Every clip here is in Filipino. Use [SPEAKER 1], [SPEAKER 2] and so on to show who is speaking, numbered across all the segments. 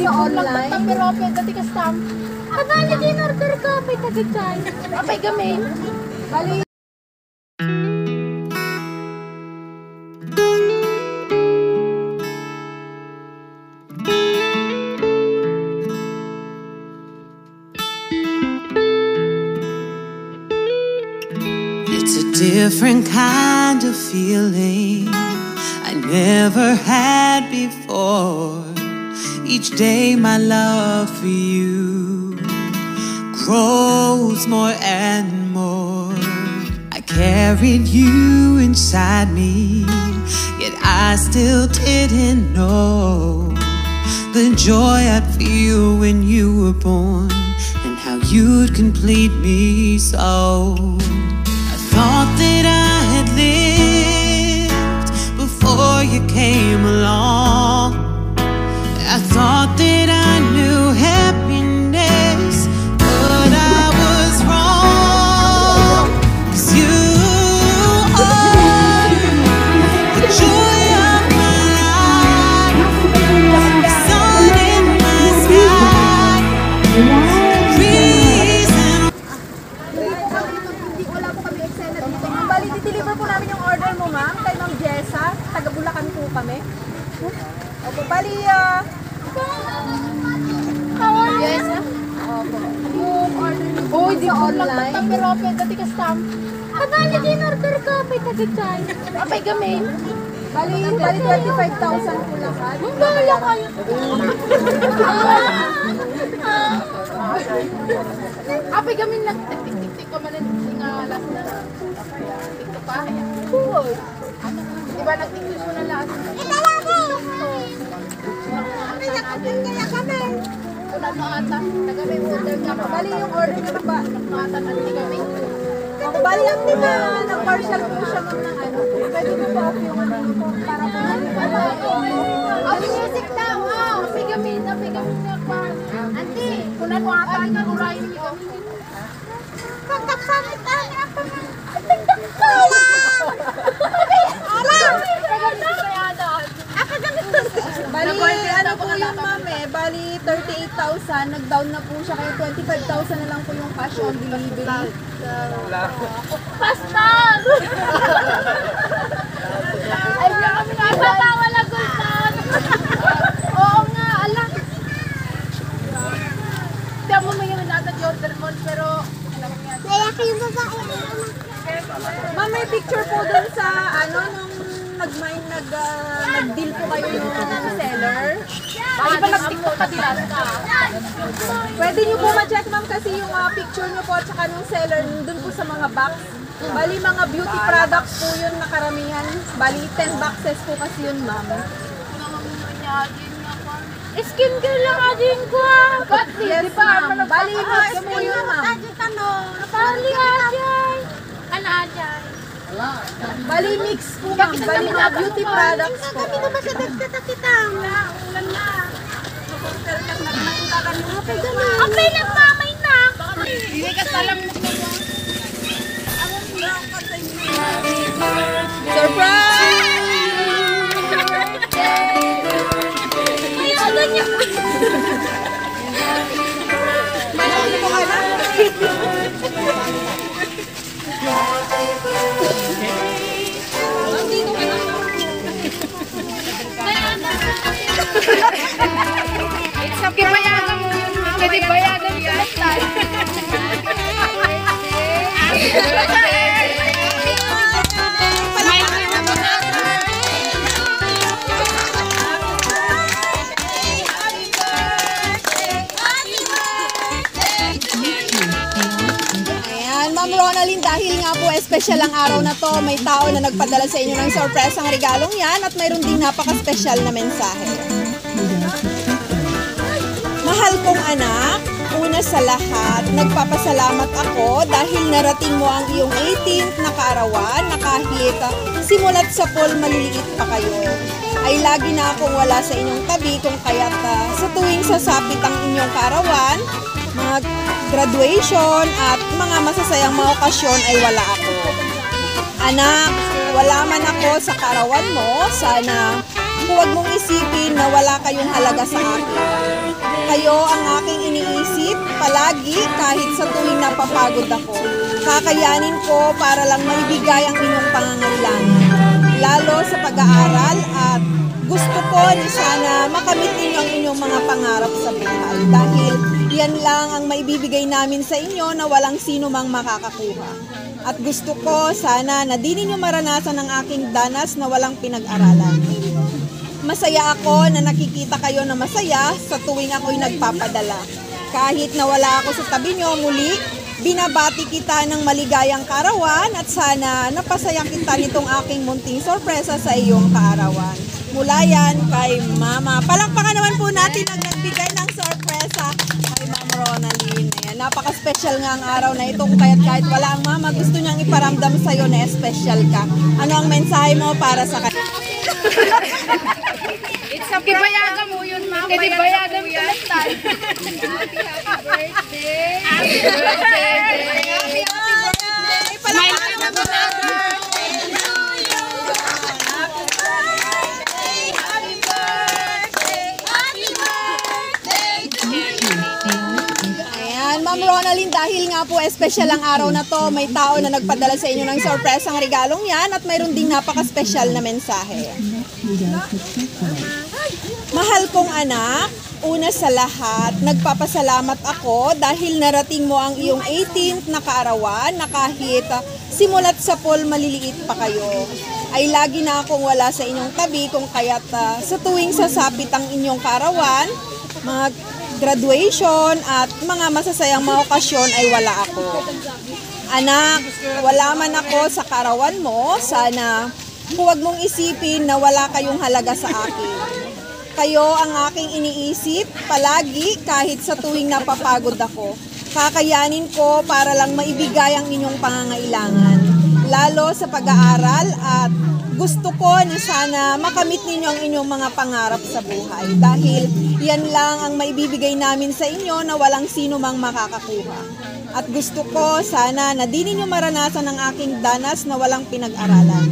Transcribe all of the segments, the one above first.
[SPEAKER 1] sa online.
[SPEAKER 2] Pero pwede ka stamp.
[SPEAKER 1] Abala din order ko, may tagachay.
[SPEAKER 2] Apay gamin.
[SPEAKER 1] Bali.
[SPEAKER 3] It's a different kind of feeling I never had before. Each day my love for you grows more and more. I carried you inside me, yet I still didn't know the joy I'd feel when you were born, and how you'd complete me so. I thought that I had lived before you came along. I thought that I knew happiness, but I was wrong. 'Cause you are the joy of my life, the sun in my sky, the reason.
[SPEAKER 1] Wala po kami eksena dito. Bali, di-deliver po namin yung order mo, ma'am. Kay Ma'am Jessa. Taga Bulacan po kami. Opo, bali,
[SPEAKER 2] Yes, ha?
[SPEAKER 1] opo. Yung order niyo po
[SPEAKER 2] Di
[SPEAKER 1] sa
[SPEAKER 2] ko lang
[SPEAKER 1] online.
[SPEAKER 2] pero pwede ka stamp.
[SPEAKER 1] Abala din order ko, may tagachay.
[SPEAKER 2] Apay gamin.
[SPEAKER 1] Bali 25,000 po lahat.
[SPEAKER 2] Bahala kayo. Apay gamin lang. Tik-tik-tik ko man nga last na. Tik pa. Diba nag-tiktik mo na last? Wala na ata. Nagabay mo order nga pa.
[SPEAKER 1] Bali yung order niyo ba?
[SPEAKER 2] Nakatan at tigami.
[SPEAKER 1] Bali lang din na nag-partial po siya ma'am ng ano. Pwede mo po off yung ano po para po.
[SPEAKER 2] Ang music daw. Apay gamin. Apay gamin nga pa. Auntie, kunan mo ata nga urayin niyo.
[SPEAKER 1] Kontak sa akin tayo. Bali, ano po yung ma'am eh, bali 38,000, nag-down na po siya, kaya 25,000 na lang po yung cash on delivery.
[SPEAKER 2] Pastor! Ay, na kami nga wala gultan. Oo nga, ala. Hindi mo may naman natin yung order mo, pero alam mo yan.
[SPEAKER 1] Kaya kayo babae. Ma'am, may picture po dun sa ano, nung nag-deal po kayo yung seller.
[SPEAKER 2] Ay, ba nag-tiktok ka dilan ka?
[SPEAKER 1] Pwede nyo po ma-check ma'am kasi yung picture nyo po at saka nung seller dun po sa mga box. Bali mga beauty products po yun na karamihan. Bali 10 boxes po kasi yun ma'am.
[SPEAKER 2] Skincare lang din ko.
[SPEAKER 1] Yes ma'am. Bali mix po yun ma'am.
[SPEAKER 2] Bali ajay. Ano ajay?
[SPEAKER 1] Bali mix po ma'am. Bali mga beauty products po.
[SPEAKER 2] Kami naman sa dagdatakitang. Ulan na. Apay nagmamay na. Hindi ka salam mo.
[SPEAKER 1] Surprise!
[SPEAKER 2] Kibayagan mo. Pwede bayagan ka.
[SPEAKER 1] Ma'am Ronaldine, dahil nga po espesyal ang araw na to, may tao na nagpadala sa inyo ng surprise ang regalong yan at mayroon din napaka-special na mensahe. Mahal kong anak, una sa lahat, nagpapasalamat ako dahil narating mo ang iyong 18th na kaarawan na kahit simulat sa pool maliliit pa kayo. Ay lagi na akong wala sa inyong tabi kung kaya't sa tuwing sasapit ang inyong kaarawan, mga graduation at mga masasayang mga okasyon ay wala ako. Anak, wala man ako sa kaarawan mo, sana huwag mong isipin na wala kayong halaga sa akin. Kayo ang aking iniisip palagi kahit sa tuwing napapagod ako. Kakayanin ko para lang maibigay ang inyong pangangailangan, lalo sa pag-aaral, at gusto ko na sana makamit ninyo ang inyong mga pangarap sa buhay dahil yan lang ang maibibigay namin sa inyo na walang sino mang makakakuha. At gusto ko sana na di ninyo maranasan ang aking danas na walang pinag-aralan. Masaya ako na nakikita kayo na masaya sa tuwing ako'y nagpapadala. Kahit na wala ako sa tabi nyo, muli, binabati kita ng maligayang kaarawan at sana napasaya kita nitong aking munting sorpresa sa iyong kaarawan. Mula yan kay Mama. Palakpakan naman po natin ang nagbigay ng sorpresa kay Ma'am Ronaline. Ayan, napaka-special nga ang araw na ito. Kahit wala ang Mama, gusto niyang iparamdam sa'yo na special ka. Ano ang mensahe mo para sa kanya?
[SPEAKER 2] Kibayagan mo yun, ma'am. Kibayagan mo yan. Happy birthday. Happy birthday. Happy birthday. Palakpakan naman natin. Ma'am Ronaline, dahil nga po special ang araw na to, may tao na nagpadala sa inyo ng sorpresang regalong yan at mayroon ding napaka-special na mensahe. Mahal kong anak, una sa lahat, nagpapasalamat ako dahil narating mo ang iyong 18th na kaarawan na kahit simulat sa pool maliliit pa kayo, ay lagi na akong wala sa inyong tabi kung kaya't sa tuwing sasapit ang inyong kaarawan, mga graduation at mga masasayang mga okasyon ay wala ako. Anak, wala man ako sa kaarawan mo, sana huwag mong isipin na wala kayong halaga sa akin. Kayo ang aking iniisip palagi kahit sa tuwing napapagod ako. Kakayanin ko para lang maibigay ang inyong pangangailangan, lalo sa pag-aaral, at gusto ko na sana makamit ninyo ang inyong mga pangarap sa buhay dahil yan lang ang maibibigay namin sa inyo na walang sino mang makakakuha. At gusto ko sana na di ninyo maranasan ang aking danas na walang pinag-aralan.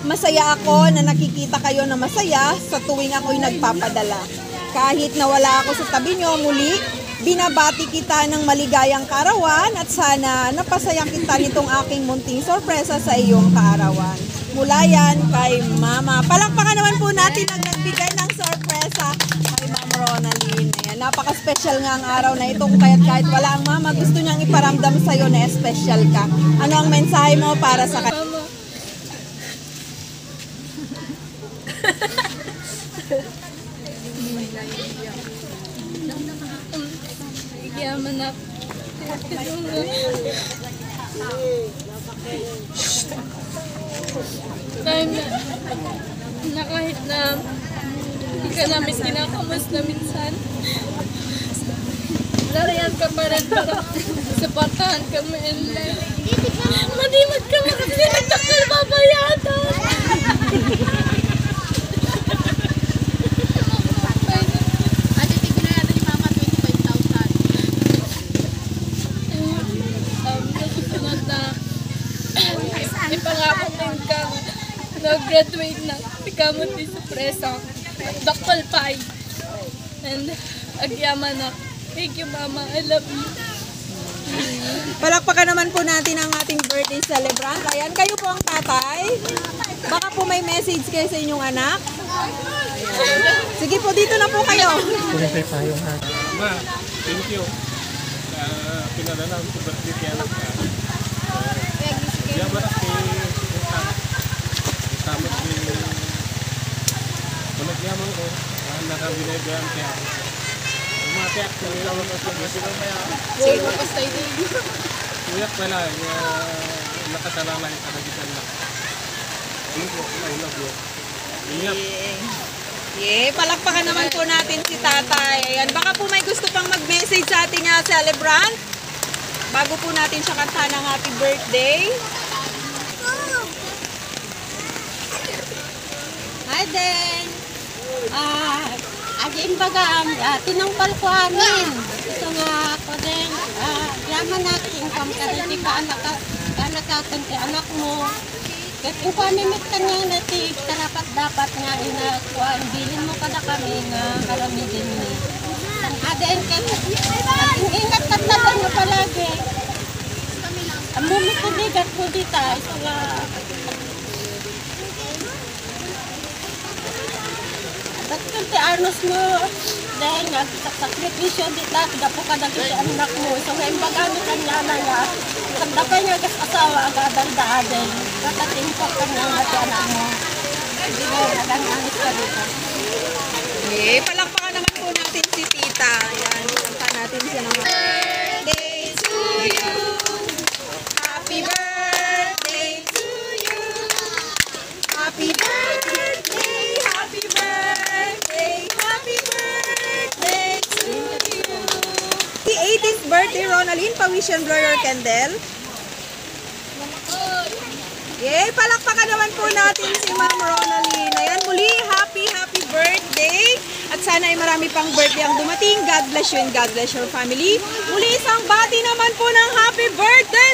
[SPEAKER 2] Masaya ako na nakikita kayo na masaya sa tuwing ako'y nagpapadala. Kahit na wala ako sa tabi nyo, muli, binabati kita ng maligayang kaarawan at sana napasaya kita nitong aking munting sorpresa sa iyong kaarawan. Mula yan kay Mama. Palakpakan naman po natin ang nagbigay ng sorpresa kay Ma'am Ronaline. Ayan, napaka-special nga ang araw na ito. Kahit wala ang Mama, gusto niyang iparamdam sa'yo na special ka. Ano ang mensahe mo para sa kanya? Yaman na. Dahil na kahit na hindi ka namin kinakamas na minsan, larayan ka pa rin para supportahan kami in life. Manimad ka mo kasi nagtakal babayatan. Ipangako din ka nag-graduate na ikamot din sa presa dakpal pay and agyaman na. Thank you, Mama, I love you.
[SPEAKER 1] Palakpakan naman po natin ang ating birthday celebrant. Ayan, kayo po ang tatay. Baka po may message kayo sa inyong anak. Ayan. Sige po, dito na po kayo.
[SPEAKER 4] Ma, thank you. Pinadala ko birthday kay anak ka. Yaman at tamad din. Kung nagyaman ko, nakabinaybayan kaya. Umatiak ko nila ako sa sila maya.
[SPEAKER 2] Sige po, basta din.
[SPEAKER 4] Kuyak pala, nakatalala yung kanagitan na. Ano po, I love you. Ingat.
[SPEAKER 1] Palakpakan naman po natin si tatay. Ayan, baka po may gusto pang mag-message sa ating celebrant. Bago po natin siya kantahan ng happy birthday.
[SPEAKER 5] Hi, Den. Aging baga, tinangpal ko amin. Ito nga ako din. Yaman natin kung kariti ka anak ka kanti anak mo. Kat yung pamimit ka niya nati karapat da dapat nga inakuan, bilin mo kada kami nga karamidin ni. Ang aden ka, ingat ka natin nga palagi. Ang mumituligat ko dita, ito nga, at kunti anos mo, dahil nagsakripisyo dita, dapo ka na kiti anak mo. So ngayon bagamit ang yana nga, kagdapay nga asawa, agad-daaden, katatingkok ka nga nga anak mo. Hindi mo nagananis ka dito.
[SPEAKER 1] Okay, palakpakan naman po natin si tita. Ayan, kanta natin siya ng birthday to you. Happy birthday to you. Happy birthday, happy birthday, happy birthday to you. The 18th birthday, Ronaldin, pa-wish and blow your candle. Yay! Palakpakan naman po natin si Ma'am Ronaldin. Ayan, muli, happy birthday! At sana ay marami pang birthday ang dumating. God bless you and God bless your family. Muli isang bati naman po ng happy birthday!